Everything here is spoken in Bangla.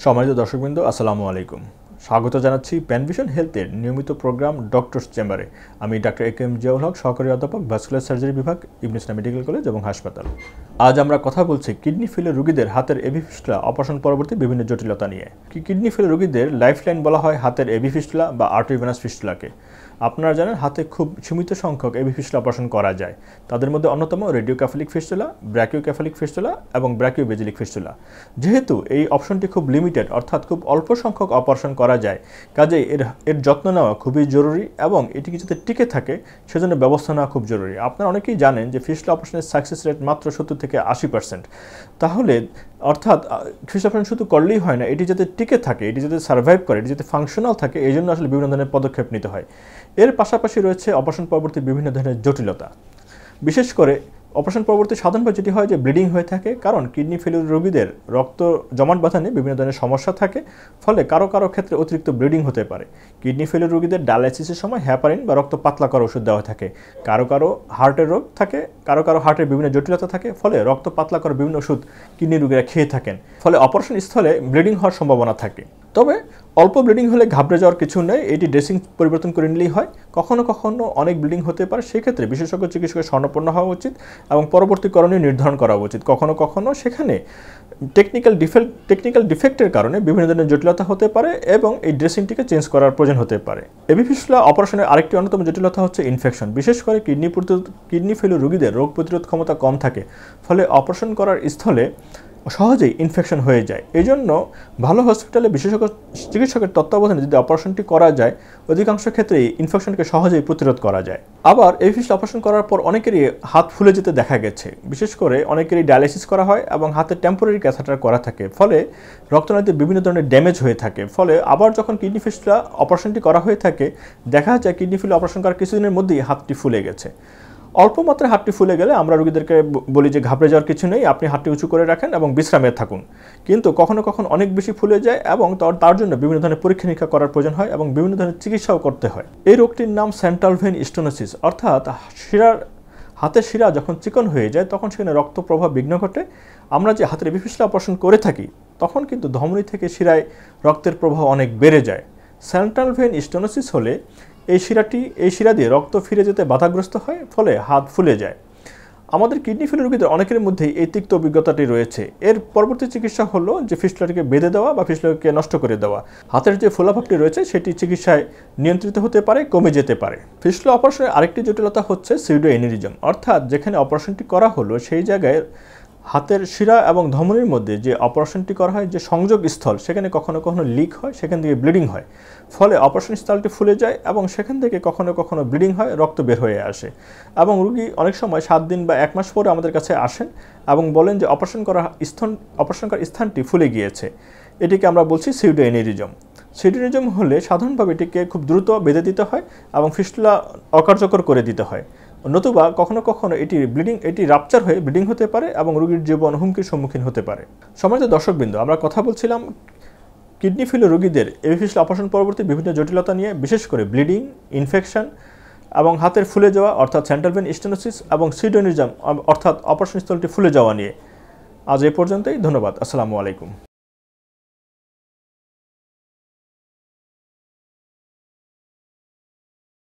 সম্মানিত দর্শকবৃন্দ, আসসালামু আলাইকুম। স্বাগত জানাচ্ছি প্যানভিশন হেলথের নিয়মিত প্রোগ্রাম ডক্টরস চেম্বারে। আমি ডাক্তার এ কে এম জিয়াউল হক, সহকারী অধ্যাপক, ভাস্কুলার সার্জারি বিভাগ, ইবনে সিনা মেডিকেল কলেজ এবং হাসপাতাল। আজ আমরা কথা বলছি কিডনি ফেলের রোগীদের হাতের এভি ফিস্টুলা অপারেশন পরবর্তী বিভিন্ন জটিলতা নিয়ে। কিডনি ফেলের রোগীদের লাইফলাইন বলা হয় হাতের এভি ফিস্টুলা বা আর্টারিওভেনাস ফিস্টুলাকে। আপনারা জানেন হাতে খুব সীমিত সংখ্যক এভি ফিস্টুলা অপারেশন করা যায়। তাদের মধ্যে অন্যতম রেডিওক্যাফালিক ফিস্টুলা, ব্র্যাকিওক্যাফালিক ফিস্টুলা এবং ব্র্যাকিওবেজিলিক ফিস্টুলা। যেহেতু এই অপশনটি খুব লিমিটেড, অর্থাৎ খুব অল্প সংখ্যক অপারেশন করা যায়, কাজেই এর যত্ন নেওয়া খুবই জরুরি এবং এটিকে যাতে টিকে থাকে সেজন্য ব্যবস্থা নেওয়া খুব জরুরি। আপনারা অনেকেই জানেন যে ফিস্টুলা অপারেশনের সাকসেস রেট মাত্র 70 থেকে 80%। তাহলে অর্থাৎ ফিস্টুলা অপারেশন শুধু করলেই হয় না, এটি যাতে টিকে থাকে, এটি যাতে সার্ভাইভ করে, এটি যাতে ফাংশনাল থাকে, এই জন্য আসলে বিভিন্ন ধরনের পদক্ষেপ নিতে হয়। এর পাশাপাশি রয়েছে অপারেশন পরবর্তী বিভিন্ন ধরনের জটিলতা। বিশেষ করে অপারেশন পরবর্তী সাধারণভাবে যেটি হয় যে ব্লিডিং হয়ে থাকে, কারণ কিডনি ফেলিউর রোগীদের রক্ত জমাট বাঁধা নিয়ে বিভিন্ন ধরনের সমস্যা থাকে, ফলে কারো কারো ক্ষেত্রে অতিরিক্ত ব্লিডিং হতে পারে। কিডনি ফেলিউর রোগীদের ডায়ালাইসিসের সময় হ্যাপারিন বা রক্ত পাতলা করার ওষুধ দেওয়া থাকে। কারো কারো হার্টের রোগ থাকে, কারো কারো হার্টের বিভিন্ন জটিলতা থাকে, ফলে রক্ত পাতলা করার বিভিন্ন ওষুধ কিডনি রোগীরা খেয়ে থাকেন, ফলে অপারেশন স্থলে ব্লিডিং হওয়ার সম্ভাবনা থাকে। তবে অল্প ব্লিডিং হলে ঘাবড়ে যাওয়ার কিছু নেই, এটি ড্রেসিং পরিবর্তন করে নিলেই হয়। কখনো কখনো অনেক ব্লিডিং হতে পারে, সেক্ষেত্রে বিশেষজ্ঞ চিকিৎসকের শরণাপন্ন হওয়া উচিত এবং পরবর্তী করণীয় নির্ধারণ করা উচিত। কখনো কখনো সেখানে টেকনিক্যাল ডিফেক্টের কারণে বিভিন্ন ধরনের জটিলতা হতে পারে এবং এই ড্রেসিংটিকে চেঞ্জ করার প্রয়োজন হতে পারে। এভি ফিস্টুলা অপারেশনের আরেকটি অন্যতম জটিলতা হচ্ছে ইনফেকশন। বিশেষ করে কিডনি ফেলিউর রোগীদের রোগ প্রতিরোধ ক্ষমতা কম থাকে, ফলে অপারেশন করার স্থলে সহজেই ইনফেকশন হয়ে যায়। এই জন্য ভালো হসপিটালে বিশেষজ্ঞ চিকিৎসকের তত্ত্বাবধানে যদি অপারেশনটি করা যায়, অধিকাংশ ক্ষেত্রেই ইনফেকশনকে সহজেই প্রতিরোধ করা যায়। আবার এই ফিস্টুলা অপারেশন করার পর অনেকেরই হাত ফুলে যেতে দেখা গেছে। বিশেষ করে অনেকেরই ডায়ালাইসিস করা হয় এবং হাতে টেম্পোরারি ক্যাথেটার করা থাকে, ফলে রক্তনালীতে বিভিন্ন ধরনের ড্যামেজ হয়ে থাকে। ফলে আবার যখন কিডনি ফিস্টুলা অপারেশনটি করা হয়ে থাকে, দেখা যায় কিডনি ফিস্টুলা অপারেশন করার কিছুদিনের মধ্যেই হাতটি ফুলে গেছে। অল্প মাত্রায় হাতটি ফুলে গেলে আমরা রোগীদেরকে বলি যে ঘাবড়ে যাওয়ার কিছু নেই, আপনি হাতটি উঁচু করে রাখেন এবং বিশ্রামে থাকুন। কিন্তু কখনো কখনো অনেক বেশি ফুলে যায় এবং তার জন্য বিভিন্ন ধরনের পরীক্ষা নিরীক্ষা করার প্রয়োজন হয় এবং বিভিন্ন ধরনের চিকিৎসাও করতে হয়। এই রোগটির নাম সেন্ট্রাল ভেইন স্টেনোসিস, অর্থাৎ হাতের শিরা যখন চিকন হয়ে যায় তখন সেখানে রক্ত প্রবাহ বিঘ্ন ঘটে। আমরা যে হাতের এভি ফিস্টুলা অপারেশন করে থাকি তখন কিন্তু ধমনী থেকে শিরায় রক্তের প্রবাহ অনেক বেড়ে যায়। সেন্ট্রাল ভেইন স্টেনোসিস হলে এই শিরা দিয়ে রক্ত ফিরে যেতে বাধাগ্রস্ত হয়, ফলে হাত ফুলে যায়। আমাদের কিডনি ফেলিউর রোগীদের অনেকের মধ্যেই এই তিক্ত অভিজ্ঞতাটি রয়েছে। এর পরবর্তী চিকিৎসা হলো যে ফিস্টুলাটিকে বেঁধে দেওয়া বা ফিস্টুলাকে নষ্ট করে দেওয়া। হাতের যে ফোলাভাবটি রয়েছে সেটি চিকিৎসায় নিয়ন্ত্রিত হতে পারে, কমে যেতে পারে। ফিস্টুলা অপারেশনের আরেকটি জটিলতা হচ্ছে সিউডো এনিরিজম, অর্থাৎ যেখানে অপারেশনটি করা হলো সেই জায়গায় হাতের শিরা এবং ধমনীর মধ্যে যে অপারেশনটি করা হয়, যে সংযোগ স্থল, সেখানে কখনো কখনো লিক হয়, সেখান থেকে ব্লিডিং হয়, ফলে অপারেশন স্থলটি ফুলে যায় এবং সেখান থেকে কখনো কখনো ব্লিডিং হয়, রক্ত বের হয়ে আসে এবং রোগী অনেক সময় 7 দিন বা 1 মাস পরে আমাদের কাছে আসেন এবং বলেন যে অপারেশন করার স্থানটি ফুলে গিয়েছে। এটিকে আমরা বলছি সিউডো এনিরিজম। সিউডো এনিরিজম হলে সাধারণভাবে এটিকে খুব দ্রুত বেঁধে দিতে হয় এবং ফিস্টুলা অকার্যকর করে দিতে হয়, নতুবা কখনো কখনো এটি রাপচার হয়ে ব্লিডিং হতে পারে এবং রোগীর জীবন হুমকির সম্মুখীন হতে পারে। সম্মানিত দর্শকবৃন্দ, আমরা কথা বলছিলাম কিডনি ফেলিউর রোগীদের এভি ফিস্টুলা অপারেশন পরবর্তী বিভিন্ন জটিলতা নিয়ে, বিশেষ করে ব্লিডিং, ইনফেকশন এবং হাতের ফুলে যাওয়া অর্থাৎ সেন্ট্রাল ভেইন স্টেনোসিস এবং সিউডো এনিরিজম অর্থাৎ অপারেশন স্থলটি ফুলে যাওয়া নিয়ে। আজ এই পর্যন্তই। ধন্যবাদ। আসসালামু আলাইকুম।